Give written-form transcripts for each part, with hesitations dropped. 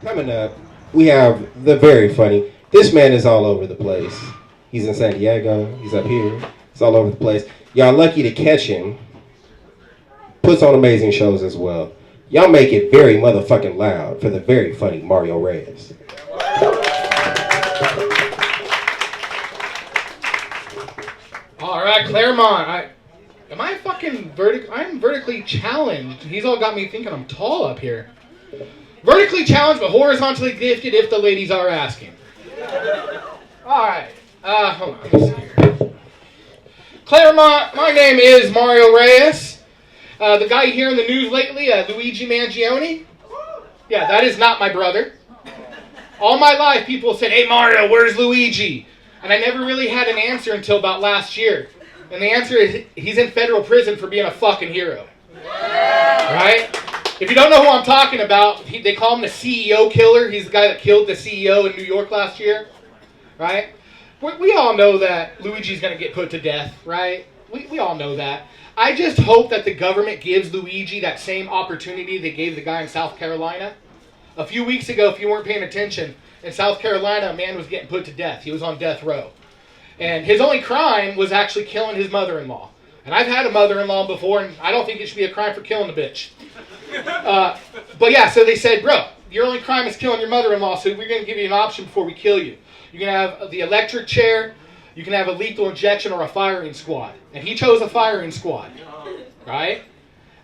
Coming up, we have the very funny. This man is all over the place. He's in San Diego. He's up here. He's all over the place. Y'all lucky to catch him. Puts on amazing shows as well. Y'all make it very motherfucking loud for the very funny Mario Reyes. All right, Claremont. Am I fucking I'm vertically challenged. He's all got me thinking I'm tall up here. Vertically challenged, but horizontally gifted if the ladies are asking. All right. Hold on. Let me see here. Claremont, my name is Mario Reyes. The guy you hear in the news lately, Luigi Mangione. Yeah, that is not my brother. All my life, people said, "Hey, Mario, where's Luigi?" And I never really had an answer until about last year. And the answer is, he's in federal prison for being a fucking hero. Right? If you don't know who I'm talking about, they call him the CEO killer. He's the guy that killed the CEO in New York last year. Right? We all know that Luigi's going to get put to death, right? We all know that. I just hope that the government gives Luigi that same opportunity they gave the guy in South Carolina. A few weeks ago, if you weren't paying attention, in South Carolina, a man was getting put to death. He was on death row. And his only crime was actually killing his mother-in-law. And I've had a mother-in-law before, and I don't think it should be a crime for killing the bitch. But yeah, so they said, bro, your only crime is killing your mother-in-law, so we're going to give you an option before we kill you. You can have the electric chair, you can have a lethal injection, or a firing squad. And he chose a firing squad, right?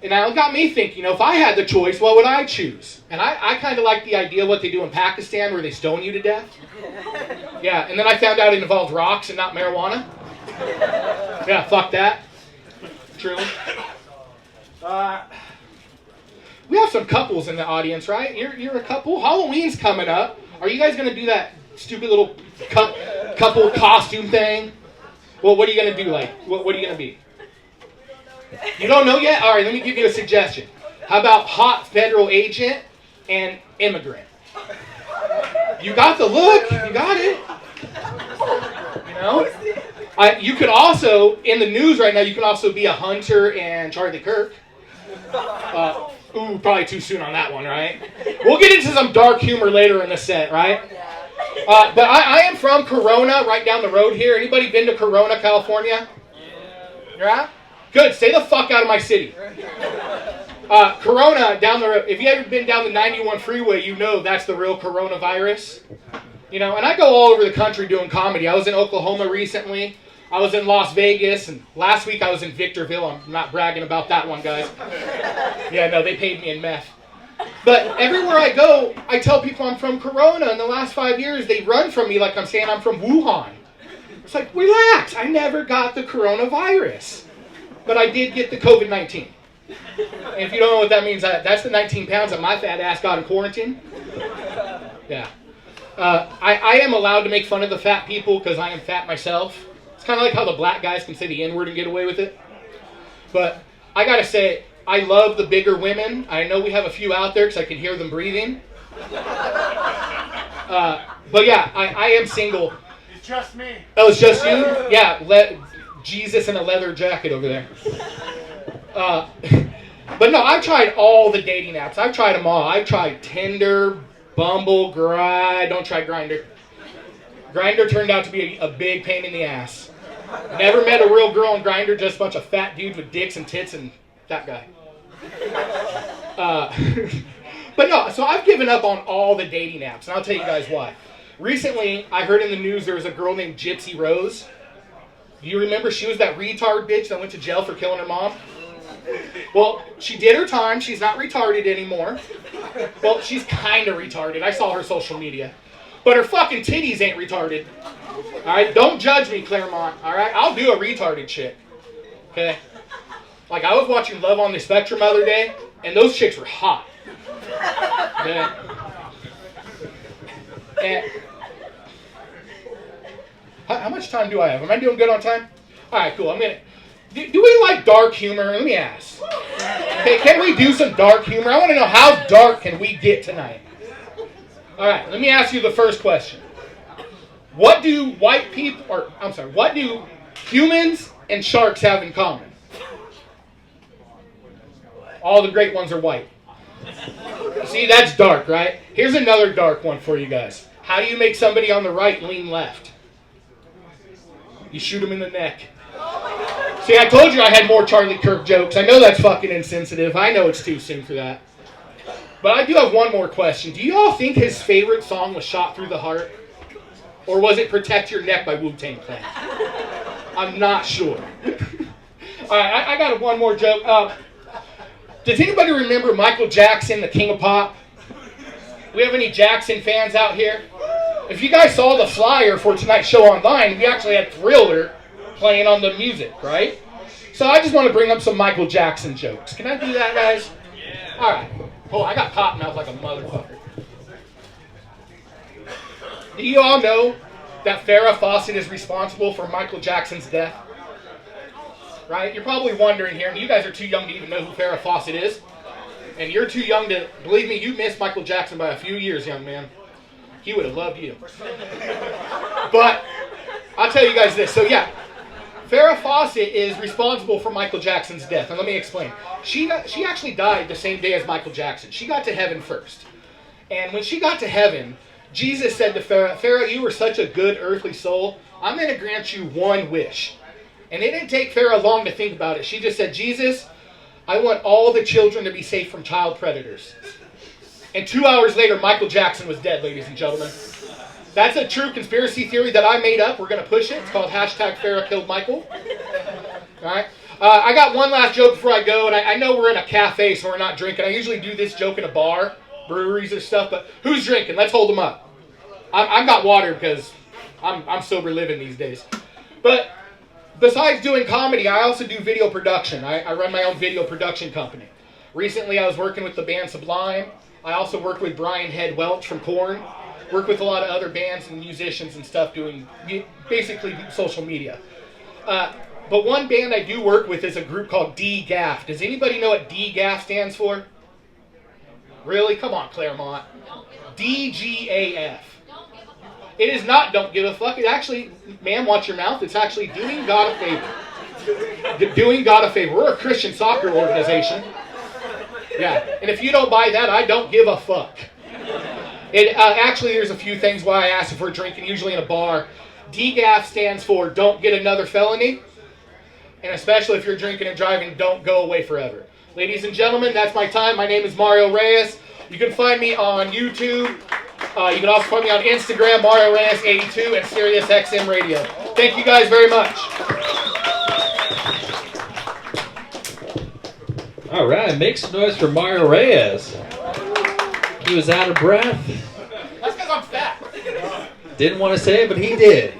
And now it got me thinking, if I had the choice, what would I choose? And I kind of like the idea of what they do in Pakistan where they stone you to death. Yeah, and then I found out it involved rocks and not marijuana. Yeah, fuck that. True. We have some couples in the audience, right? You're a couple. Halloween's coming up. Are you guys going to do that stupid little couple costume thing? Well, what are you going to do? What are you going to be? You don't know yet? All right, let me give you a suggestion. How about hot federal agent and immigrant? You got the look. You got it. You know? You could also, in the news right now, you can also be a Hunter and Charlie Kirk. Probably too soon on that one, right? We'll get into some dark humor later in the set, right? But I am from Corona, right down the road here. Anybody been to Corona, California? Yeah? Good. Stay the fuck out of my city. Corona, down the road. If you ever been down the 91 freeway, you know that's the real coronavirus. You know, and I go all over the country doing comedy. I was in Oklahoma recently. I was in Las Vegas, and last week I was in Victorville. I'm not bragging about that one, guys. Yeah, no, they paid me in meth. But everywhere I go, I tell people I'm from Corona. In the last 5 years, they run from me like I'm saying I'm from Wuhan. It's like, relax. I never got the coronavirus. But I did get the COVID-19. And if you don't know what that means, that's the 19 pounds that my fat ass got in quarantine. Yeah. I am allowed to make fun of the fat people because I am fat myself. It's kind of like how the black guys can say the N-word and get away with it. But I got to say, I love the bigger women. I know we have a few out there because I can hear them breathing. But yeah, I am single. It's just me. Oh, it's just you? Yeah, Jesus in a leather jacket over there. But no, I've tried all the dating apps. I've tried them all. I've tried Tinder, Bumble, don't try Grindr. Grindr turned out to be a big pain in the ass. Never met a real girl on Grindr, just a bunch of fat dudes with dicks and tits and that guy. But no, so I've given up on all the dating apps, and I'll tell you guys why. Recently, I heard in the news there was a girl named Gypsy Rose. Do you remember she was that retard bitch that went to jail for killing her mom? Well, she did her time. She's not retarded anymore. Well, she's kind of retarded. I saw her social media. But her fucking titties ain't retarded. Alright? Don't judge me, Claremont. Alright? I'll do a retarded chick. Okay? Like, I was watching Love on the Spectrum the other day, and those chicks were hot. Okay? And how much time do I have? Am I doing good on time? Alright, cool. Do we like dark humor? Let me ask. Okay, can we do some dark humor? I want to know how dark can we get tonight? Alright, let me ask you the first question. What do humans and sharks have in common? All the great ones are white. See, that's dark, right? Here's another dark one for you guys. How do you make somebody on the right lean left? You shoot them in the neck. See, I told you I had more Charlie Kirk jokes. I know that's fucking insensitive. I know it's too soon for that. But I do have one more question. Do you all think his favorite song was Shot Through the Heart? Or was it Protect Your Neck by Wu-Tang Clan? I'm not sure. Alright, I got one more joke. Does anybody remember Michael Jackson, the King of Pop? We have any Jackson fans out here? If you guys saw the flyer for tonight's show online, we actually had Thriller playing on the music, right? So I just want to bring up some Michael Jackson jokes. Can I do that, guys? Yeah. Alright. Oh, I got cotton mouth like a motherfucker. Do you all know that Farrah Fawcett is responsible for Michael Jackson's death? Right? You're probably wondering here, and you guys are too young to even know who Farrah Fawcett is. And you're too young to, believe me, you missed Michael Jackson by a few years, young man. He would have loved you. But I'll tell you guys this. So yeah, Farrah Fawcett is responsible for Michael Jackson's death. And let me explain. She actually died the same day as Michael Jackson. She got to heaven first. And when she got to heaven, Jesus said to Farrah, Farrah, you were such a good earthly soul. I'm going to grant you one wish. And it didn't take Farrah long to think about it. She just said, Jesus, I want all the children to be safe from child predators. And 2 hours later, Michael Jackson was dead, ladies and gentlemen. That's a true conspiracy theory that I made up. We're going to push it. It's called hashtag Farrah killed Michael. All right. I got one last joke before I go. And I know we're in a cafe, so we're not drinking. I usually do this joke in a bar, breweries and stuff. But who's drinking? Let's hold them up. I've got water because I'm sober living these days. But besides doing comedy, I also do video production. I run my own video production company. Recently, I was working with the band Sublime. I also worked with Brian Head Welch from Korn. Worked with a lot of other bands and musicians and stuff doing basically social media. But one band I do work with is a group called DGAF. Does anybody know what DGAF stands for? Really? Come on, Claremont. DGAF. It is not don't give a fuck. It actually, man, watch your mouth. It's actually doing God a favor. Doing God a favor. We're a Christian soccer organization. Yeah, and if you don't buy that, I don't give a fuck. Actually, there's a few things why I asked if we're drinking, usually in a bar. DGAF stands for Don't Get Another Felony. And especially if you're drinking and driving, don't go away forever. Ladies and gentlemen, that's my time. My name is Mario Reyes. You can find me on YouTube. You can also find me on Instagram, Mario Reyes 82, and SiriusXM Radio. Thank you guys very much. All right, make some noise for Mario Reyes. He was out of breath. That's because I'm fat. Didn't want to say it, but he did.